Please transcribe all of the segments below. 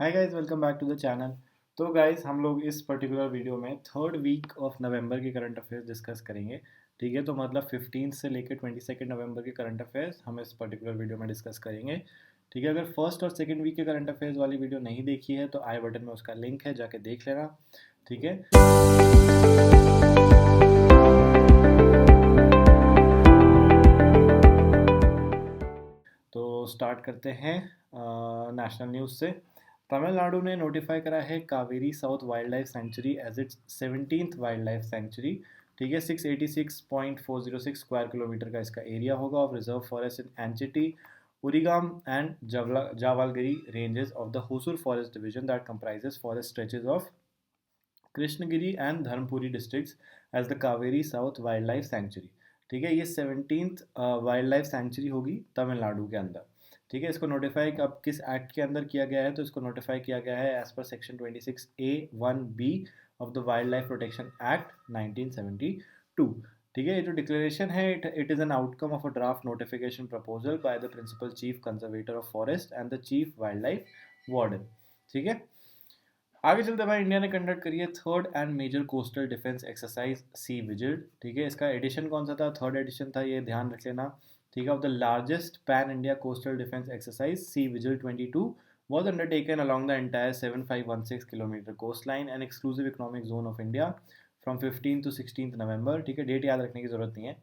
Hi guys, welcome back to the channel. तो guys, हम लोग इस पर्टिकुलर वीडियो में थर्ड वीक ऑफ नवंबर के करंट अफेयर्स डिस्कस करेंगे। ठीक है, तो मतलब 15 से लेकर 22 नवंबर के करंट अफेयर्स हम इस पर्टिकुलर वीडियो में डिस्कस करेंगे। ठीक है, अगर फर्स्ट और सेकंड वीक के करंट अफेयर्स वाली वीडियो नहीं देखी है तो आई बटन में उसका लिंक है, जाके देख लेना। ठीक है, तो स्टार्ट करते हैं नेशनल न्यूज़ से। तमिलनाडु ने नोटिफाई करा है Kaveri south wild life sanctuary as it's 17th wild life sanctuary. ठीक है, 686.406 स्क्वायर किलोमीटर का इसका एरिया होगा of reserve forest in Anchetty, Urigam and Javalagiri ranges of the Hosur forest division that comprises forest stretches of Krishnagiri and Dharmapuri districts as the Kaveri south wild life sanctuary. ठीक है, ये 17th wild life century होगी तमिलनाडु के अंदर। ठीक है, इसको नोटिफाई अब किस एक्ट के अंदर किया गया है, तो इसको नोटिफाई किया गया है as per section 26A(1)(b of the wild life protection act 1972। ठीक है, ये जो डिक्लेरेशन है it is an outcome of a draft notification proposal by the principal chief conservator of forest and the chief wild life warden. ठीक है, आगे चलते भाई, इंडिया ने कंडक्ट करी है third and major coastal defence exercise sea vigil. ठीक है, इसका एडिशन कौन सा था? थर्ड एडिशन था, ये ध्यान रख लेना। ठीक है, of the largest pan India coastal defence exercise sea vigil 22 was undertaken along the entire 7516 kilometre coast line and exclusive economic zone of India from 15 to 16 नवंबर। ठीक है, डेट याद रखने की जरूरत नहीं है।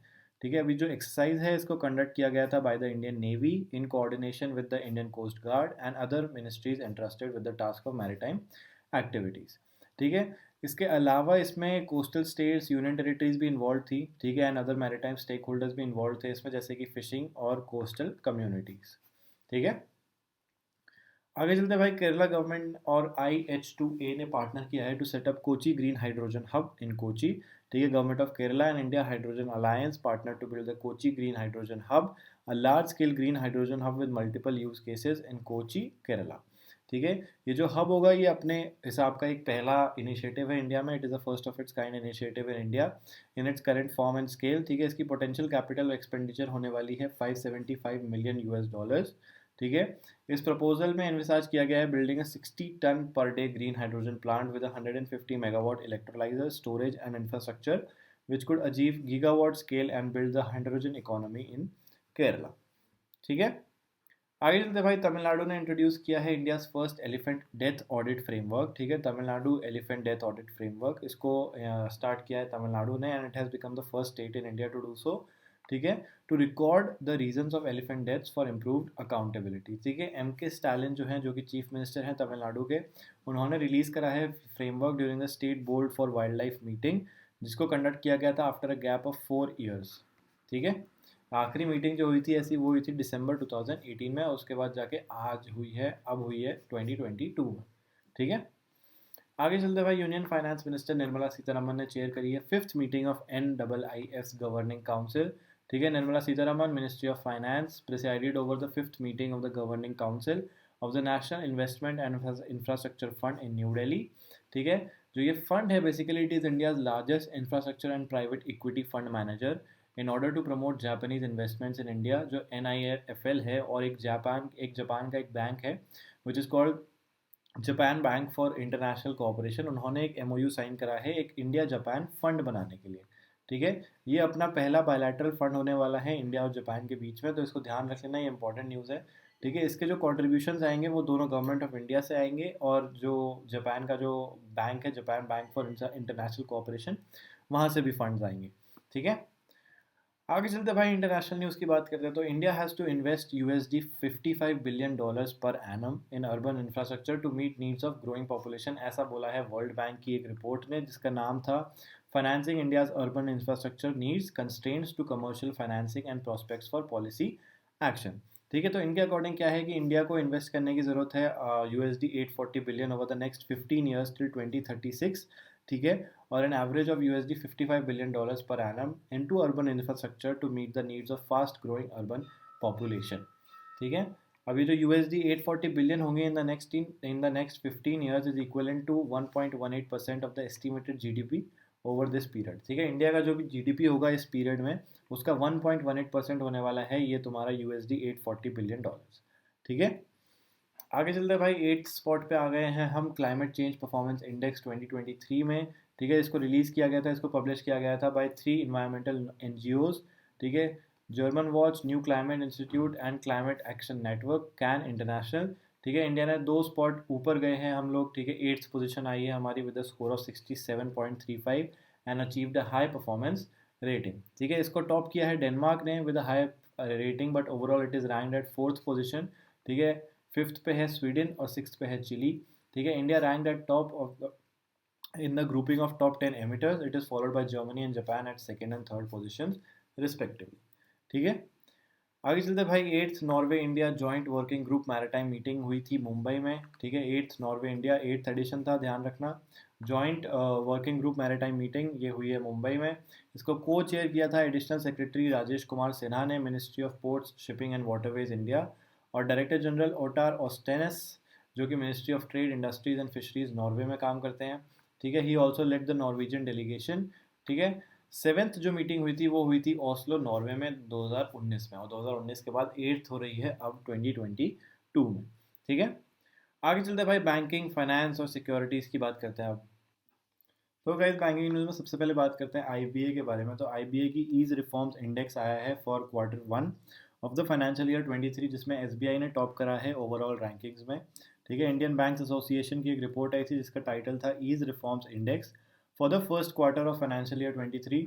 ठीक है, अभी जो एक्सरसाइज है इसको कंडक्ट किया गया था by the Indian navy in coordination with the Indian coast guard and other ministries entrusted with the task of maritime activities. ठीक है, इसके अलावा इसमें कोस्टल स्टेट्स, यूनियन टेरिटरीज भी इन्वॉल्व थी। ठीक है, and other maritime stake holders भी इन्वॉल्व थे इसमें, जैसे कि फिशिंग और कोस्टल कम्युनिटीज़। ठीक है, आगे चलते हैं भाई, केरला गवर्नमेंट और IH2A ने पार्टनर किया है to set up Kochi green hydrogen hub in Kochi. ठीक है, government of Kerala and India hydrogen alliance partner to build the Kochi green hydrogen hub, a large scale green hydrogen hub with multiple use cases in Kochi, Kerala. ठीक है, ये जो hub होगा ये अपने हिसाब का एक पहला इनिशिएटिव है इंडिया में। It is the first of its kind initiative in India in its current form and scale. ठीक है, इसकी पोटेंशियल कैपिटल एक्सपेंडिचर होने वाली है $575 million। ठीक है, इस प्रपोजल में एनविसाज किया गया है building 60 ton per day green hydrogen plant with 150 megawatt electrolyser storage and infrastructure which could achieve gigawatt scale and build the hydrogen economy in Kerala. ठीक है, आगे चलते भाई, तमिलनाडु ने इंट्रोड्यूस किया है India first elephant death audit framework. ठीक है, Tamil Nadu elephant death audit framework, इसको स्टार्ट किया है तमिलनाडु ने and it has become the first state in India to do so. ठीक है, to record the reasons of elephant deaths for improved accountability. ठीक है, MK स्टालिन जो हैं, जो कि चीफ मिनिस्टर हैं तमिलनाडु के, उन्होंने रिलीज़ करा है framework during the state board for wild life meeting, जिसको कंडक्ट किया गया था after a gap of 4 years। ठीक है, आखिरी मीटिंग जो हुई थी ऐसी वो हुई थी दिसंबर 2018 में, उसके बाद जाके आज हुई है, अब हुई है 2022 में। ठीक है, आगे चलते भाई, union finance minister Nirmala Sitharaman ने चेयर करी है fifth meeting of NIIF governing council. ठीक है, Nirmala Sitharaman, ministry of finance, presided over the fifth meeting of the governing council of the national investment and infrastructure fund in New Delhi. ठीक है, जो ये fund है basically it is India's largest infrastructure and private equity fund manager in order to promote Japanese investments in India. जो NIFL है, और एक Japan का एक बैंक है which is called Japan bank for international cooperation. उन्होंने एक MOU साइन करा है एक इंडिया जापान फंड बनाने के लिए। ठीक है, ये अपना पहला बायलैटरल फंड होने वाला है इंडिया और जापान के बीच में, तो इसको ध्यान रख लेना, ये इंपॉर्टेंट न्यूज़ है। ठीक है, इसके जो कॉन्ट्रीब्यूशंस आएंगे वो दोनों गवर्नमेंट ऑफ इंडिया से आएंगे, और जो जापान का जो बैंक है, Japan bank for international cooperation, वहाँ से भी फंड्स आएंगे। ठीक है, आगे चलते भाई, इंटरनेशनल न्यूज़ की बात करते हैं तो India has to invest $55 billion per annum in urban infrastructure to meet needs of growing population. ऐसा बोला है वर्ल्ड बैंक की एक रिपोर्ट ने, जिसका नाम था financing India's urban infrastructure needs, constraints to commercial financing and prospects for policy action. ठीक है, तो इनके अकॉर्डिंग क्या है कि इंडिया को इन्वेस्ट करने की ज़रूरत है $840 billion over the next 15 years till 2036। ठीक है, और an average of $55 billion per annum into urban infrastructure to meet the needs of fast growing urban population। ठीक है, अभी जो $840 बिलियन होंगे in the next 15 years is equivalent to 1.18% of the estimated GDP over this period. ठीक है, India का जो भी GDP होगा इस पीरियड में, उसका 1.18% होने वाला है ये तुम्हारा $840 बिलियन। ठीक है, आगे चलते हैं भाई, 8th स्पॉट पे आ गए हैं हम क्लाइमेट चेंज परफॉर्मेंस इंडेक्स 2023 में। ठीक है, इसको रिलीज़ किया गया था, इसको पब्लिश किया गया था बाय 3 इन्वायरमेंटल एनजीओज। ठीक है, German watch, new climate institute and climate action network, can international. ठीक है, इंडिया ने 2 स्पॉट ऊपर गए हैं हम लोग। ठीक है, 8th पोजीशन आई है हमारी with a score of 67.35 and achieved a high performance rating. ठीक है, इसको टॉप किया है डेनमार्क ने with a high rating, but overall it is ranked at 4th position. ठीक है, 5th पे है स्वीडन और 6th पे है चिली। ठीक है, India ranked eight top of in the grouping of top 10 emitters. It is followed by Germany and Japan at second and third positions respectively. ठीक है, आगे चलते भाई, 8th Norway India joint working group maritime meeting हुई थी मुंबई में। ठीक है, 8th Norway India 8th addition था, ध्यान रखना। Joint working group maritime meeting ये हुई है मुंबई में। इसको को चेयर किया था एडिशनल सेक्रेटरी राजेश कुमार सिन्हा ने, ministry of ports, shipping and waterways India, और डायरेक्टर जनरल ओटार ऑस्टेनेस जो कि ministry of trade, industries and fisheries Norway में काम करते हैं। ठीक है, he also led the Norwegian delegation. ठीक है, 7th जो मीटिंग हुई थी वो हुई थी ओस्लो नॉर्वे में 2019 में, और 2019 के बाद 8th हो रही है अब 2022 में। ठीक है, आगे चलते हैं भाई, बैंकिंग, फाइनेंस और सिक्योरिटीज़ की बात करते हैं अब। तो गाइस, बैंकिंग न्यूज़ में सबसे पहले बात करते हैं आईबीए के बारे में। तो आईबीए की ईज रिफॉर्म्स इंडेक्स आया है for Q1 of the financial year 23, जिसमें एसबीआई ने टॉप करा है ओवरऑल रैंकिंग्स में। ठीक है, इंडियन बैंक्स एसोसिएशन की एक रिपोर्ट आई थी जिसका टाइटल था EASE reforms index for the first quarter of financial year 23।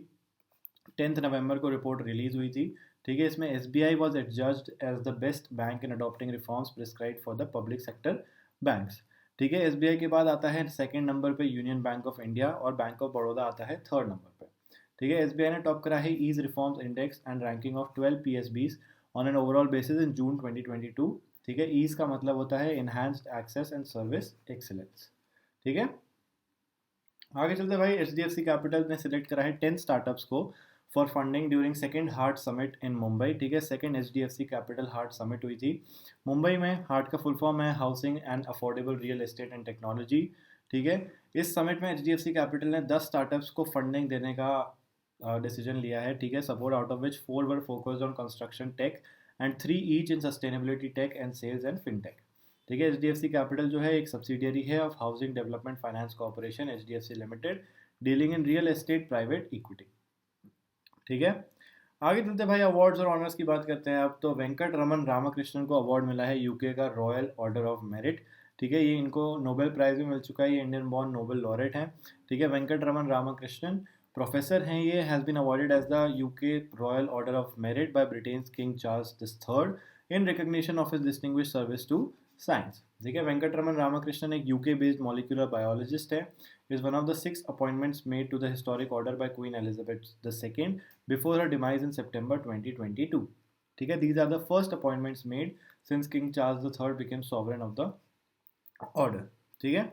10th नवंबर को रिपोर्ट रिलीज हुई थी। ठीक है, इसमें S B I was adjudged as the best bank in adopting reforms prescribe for the public sector banks. ठीक है, S B I के बाद आता है सेकेंड नंबर पे यूनियन बैंक ऑफ इंडिया, और बैंक ऑफ बड़ौदा आता है थर्ड नंबर पे। ठीक है, एस बी आई ने टॉप करा है ease reforms index and ranking of 12 P S Bs on an overall basis in June 2022। ठीक है, ईज का मतलब होता है enhanced access and service excellence. ठीक है, आगे चलते भाई, H D F C capital ने सिलेक्ट करा है 10 स्टार्टअप्स को for funding during second HEART summit in Mumbai. ठीक है, second H D F C capital HEART summit हुई थी मुंबई में। हार्ट का फुल फॉर्म है housing and affordable real estate and technology. ठीक है, इस समिट में H D F C capital ने 10 स्टार्टअप्स को फंडिंग देने का डिसीजन लिया है। ठीक है, support out of which 4 were focused on construction tech and 3 each in sustainability tech and sales and fintech. ठीक है, H D F C capital जो है एक सब्सिडियरी है of housing development finance corporation H D F C limited, dealing in real estate private equity. ठीक है, आगे चलते भाई, अवार्ड्स और ऑनर्स की बात करते हैं अब। तो वेंकट रमन रामकृष्णन को अवार्ड मिला है यूके का रॉयल ऑर्डर ऑफ मेरिट। ठीक है, ये इनको नोबेल प्राइज भी मिल चुका है, ये इंडियन बॉर्न नोबेल लॉरेट हैं। ठीक है, वेंकट रमन रामकृष्णन प्रोफेसर हैं, ये has been awarded as the UK royal order of merit by Britain's king Charles this third in recognition of his distinguished service to science. ठीक है, वेंकट रमन रामकृष्णन एक UK based molecular biologist है, is one of the 6 appointments made to the historic order by Queen Elizabeth II before her demise in September 2022. ठीक है, these are the first appointments made since King Charles III became sovereign of the order. ठीक है,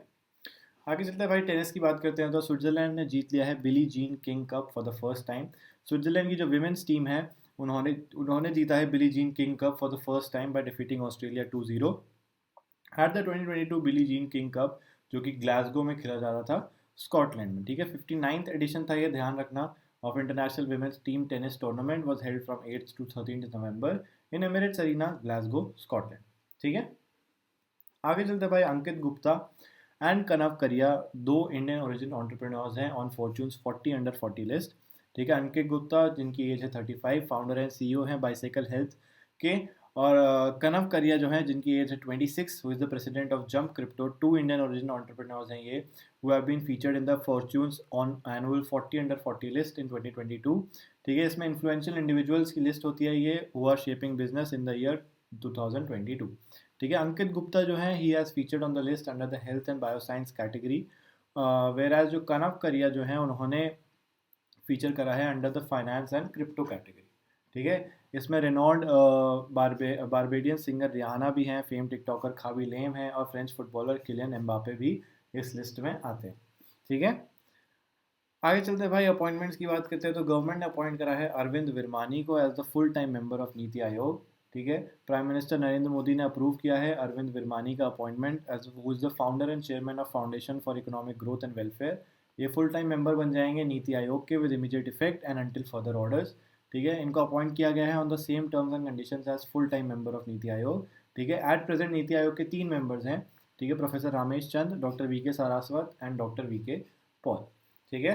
आगे चलते हैं भाई, tennis की बात करते हैं। तो स्विट्जरलैंड ने जीत लिया है Billie Jean King cup for the first time. Switzerland की जो विमेंस टीम है उन्होंने उन्होंने जीता है Billie Jean King cup for the first time by defeating Australia 2-0 at the 2022 Billie Jean King cup, जो कि ग्लासगो में खेला जा रहा था स्कॉटलैंड में। ठीक है, 59th एडिशन था ये, ध्यान रखना, of international women's team tennis tournament was held from 8th to 13th November in Emirates arena, Glasgow, Scotland. ठीक है, आगे चलते भाई, अंकित गुप्ता एंड कनव करिया दो इंडियन ओरिजिन एंटरप्रेन्योर्स हैं ऑन फॉर्च्यून्स 40 अंडर 40 लिस्ट। ठीक है, अंकित गुप्ता जिनकी एज है 35, फाउंडर एंड सीईओ हैं बाइसाइकिल हेल्थ के, और कनव करिया जो है जिनकी एज है 26, who is the president of Jump Crypto. 2 Indian origin entrepreneurs हैं ये, who have been featured in the Fortune's on annual 40 under 40 list in 2022। ठीक है, इसमें इन्फ्लुएंशियल इंडिविजुअल्स की लिस्ट होती है ये, who are shaping business in the year 2022। ठीक है, अंकित गुप्ता जो है he has featured on the list under the health and bioscience category, whereas जो कनव करिया जो है उन्होंने फीचर करा है under the finance and crypto category. ठीक है, इसमें रेनॉल्ड बारबेडियन सिंगर रिहाना भी हैं, फेम टिकटॉकर खाबी लेम हैं, और फ्रेंच फुटबॉलर किलियन एम्बापे भी इस लिस्ट में आते हैं। ठीक है, आगे चलते हैं भाई, अपॉइंटमेंट्स की बात करते हैं। तो गवर्नमेंट ने अपॉइंट करा है अरविंद विरमानी को as the full time member of NITI Aayog. ठीक है, प्राइम मिनिस्टर नरेंद्र मोदी ने अप्रूव किया है अरविंद विरमानी का appointment as who is the founder and chairman of foundation for economic growth and welfare. ये फुल टाइम मेंबर बन जाएंगे नीति आयोग के with immediate effect and until further orders. ठीक है, इनको अपॉइंट किया गया है on the same terms and conditions as full time member of NITI Aayog ठीक है। एट प्रेजेंट नीति आयोग के 3 मेंबर्स हैं, ठीक है, professor Ramesh Chand, doctor V K Saraswat and doctor V K Paul, ठीक है।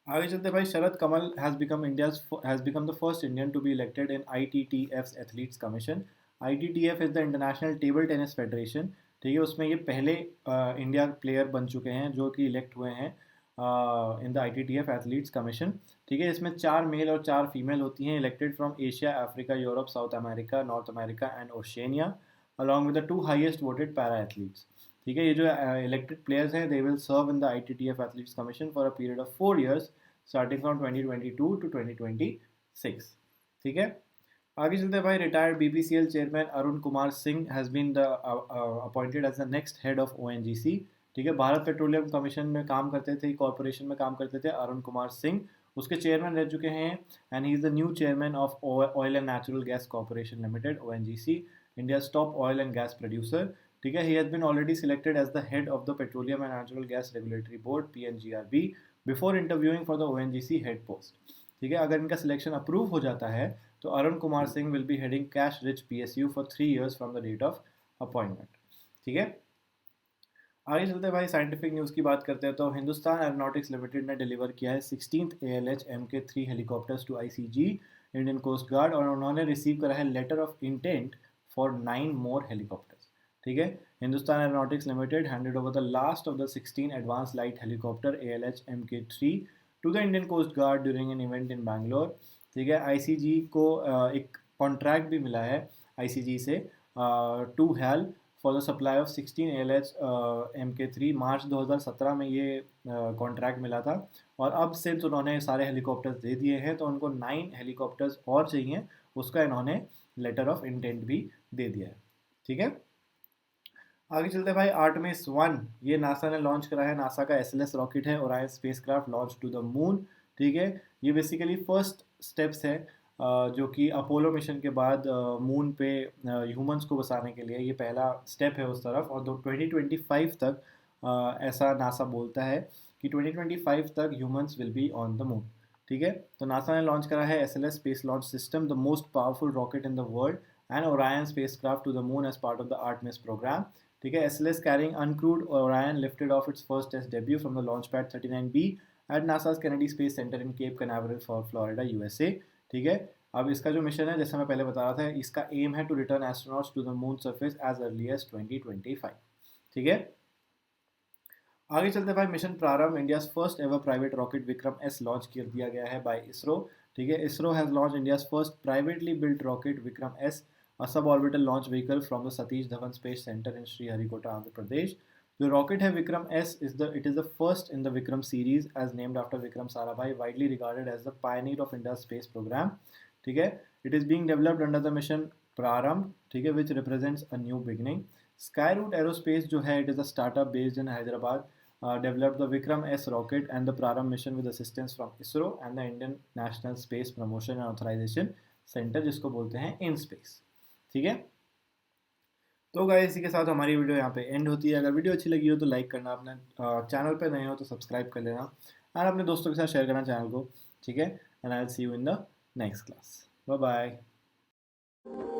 आगे चलते भाई, Sharath Kamal has become the first Indian to be elected in ITTF's athletes commission. ITTF is the international table tennis federation, ठीक है। उसमें ये पहले इंडिया प्लेयर बन चुके हैं जो कि इलेक्ट हुए हैं इन द ITTF एथलीट्स कमीशन, ठीक है। इसमें 4 मेल और 4 फीमेल होती हैं, elected from Asia, Africa, Europe, South America, North America and Oceania, along with the 2 highest voted para athletes, ठीक है। ये जो इलेक्टेड प्लेयर्स हैं, they will serve in the ITTF athletes commission for a period of 4 years starting from 2022 to 2026, ठीक है। आगे चलते हैं भाई, retired BPCL chairman Arun Kumar Singh has been the appointed as the next head of ONGC, ठीक है। Bharat petroleum commission में काम करते थे, कॉर्पोरेशन में काम करते थे अरुण कुमार सिंह, उसके चेयरमैन रह चुके हैं, and he is the new chairman of oil and natural gas corporation limited, ONGC, India's top oil and gas producer, ठीक है। He has been already selected as the head of the petroleum and natural gas regulatory board PNGRB before interviewing for the ONGC head post, ठीक है। अगर इनका selection approve हो जाता है तो Arun Kumar Singh will be heading cash rich PSU for 3 years from the date of appointment, ठीक है। आगे चलते हैं भाई, साइंटिफिक न्यूज़ की बात करते हैं तो हिंदुस्तान एरोनॉटिक्स लिमिटेड ने डिलीवर किया है 16th ALH MK3 helicopters to ICG Indian coast guard, और उन्होंने रिसीव करा है letter of intent for 9 more helicopters, ठीक है। Hindustan aeronautics limited handed over the last of the 16 advance light helicopter ALH MK3 to the Indian coast guard during an event in Bangalore, ठीक है। ICG को एक कॉन्ट्रैक्ट भी मिला है ICG से to HAL for the supply of 16 ALH MK3। March 2017 में ये कॉन्ट्रैक्ट मिला था, और अब सिंस उन्होंने सारे हेलीकॉप्टर्स दे दिए हैं तो उनको 9 हेलीकॉप्टर्स और चाहिए, उसका इन्होंने लेटर ऑफ इंटेंट भी दे दिया है, ठीक है। आगे चलते हैं भाई, आर्टेमिस 1 ये नासा ने लॉन्च करा है, नासा का SLS रॉकेट है, Orion spacecraft launch to the moon, ठीक है। ये बेसिकली फर्स्ट स्टेप्स है जो कि अपोलो मिशन के बाद मून पे ह्यूमंस को बसाने के लिए ये पहला स्टेप है उस तरफ, और 2025 तक ऐसा नासा बोलता है कि 2025 तक humans will be on the moon, ठीक है। तो नासा ने लॉन्च करा है SLS space launch system, the most powerful rocket in the world, and Orion spacecraft to the moon as part of the Artemis programme, ठीक है। SLS carrying uncrewed Orion lifted off its first test debut from the launch pad 39B at NASA's Kennedy Space Center in Cape Canaveral, Florida, USA, ठीक है। अब इसका जो mission है, जैसे मैं पहले बता रहा था, इसका एम है to return astronauts to the moon surface as early as 2025, ठीक है। आगे चलते भाई, mission Prarambh, India's first ever private rocket Vikram S लॉन्च कर दिया गया है बाय इसरो, ठीक है। ISRO has launch India's first privately built rocket Vikram S, a suborbital launch vehicle from the Satish Dhawan Space Center in Sriharikota, Andhra Pradesh. The rocket है Vikram S it is the first in the Vikram series as named after Vikram Sarabhai, widely regarded as the pioneer of India's space program, ठीक है। It is being developed under the mission Prarambh, ठीक है, which represents a new beginning. Skyroot Aerospace जो है, it is a startup based in Hyderabad, developed the Vikram S rocket and the Prarambh mission with assistance from ISRO and the Indian National Space Promotion and Authorization Center, जिसको बोलते हैं InSpace, ठीक है। तो guys, इसी के साथ हमारी वीडियो यहाँ पे एंड होती है। अगर वीडियो अच्छी लगी हो तो लाइक करना, अपने चैनल पे नए हो तो सब्सक्राइब कर लेना, और अपने दोस्तों के साथ शेयर करना चैनल को, ठीक है। And I will see you in the next class, bye bye.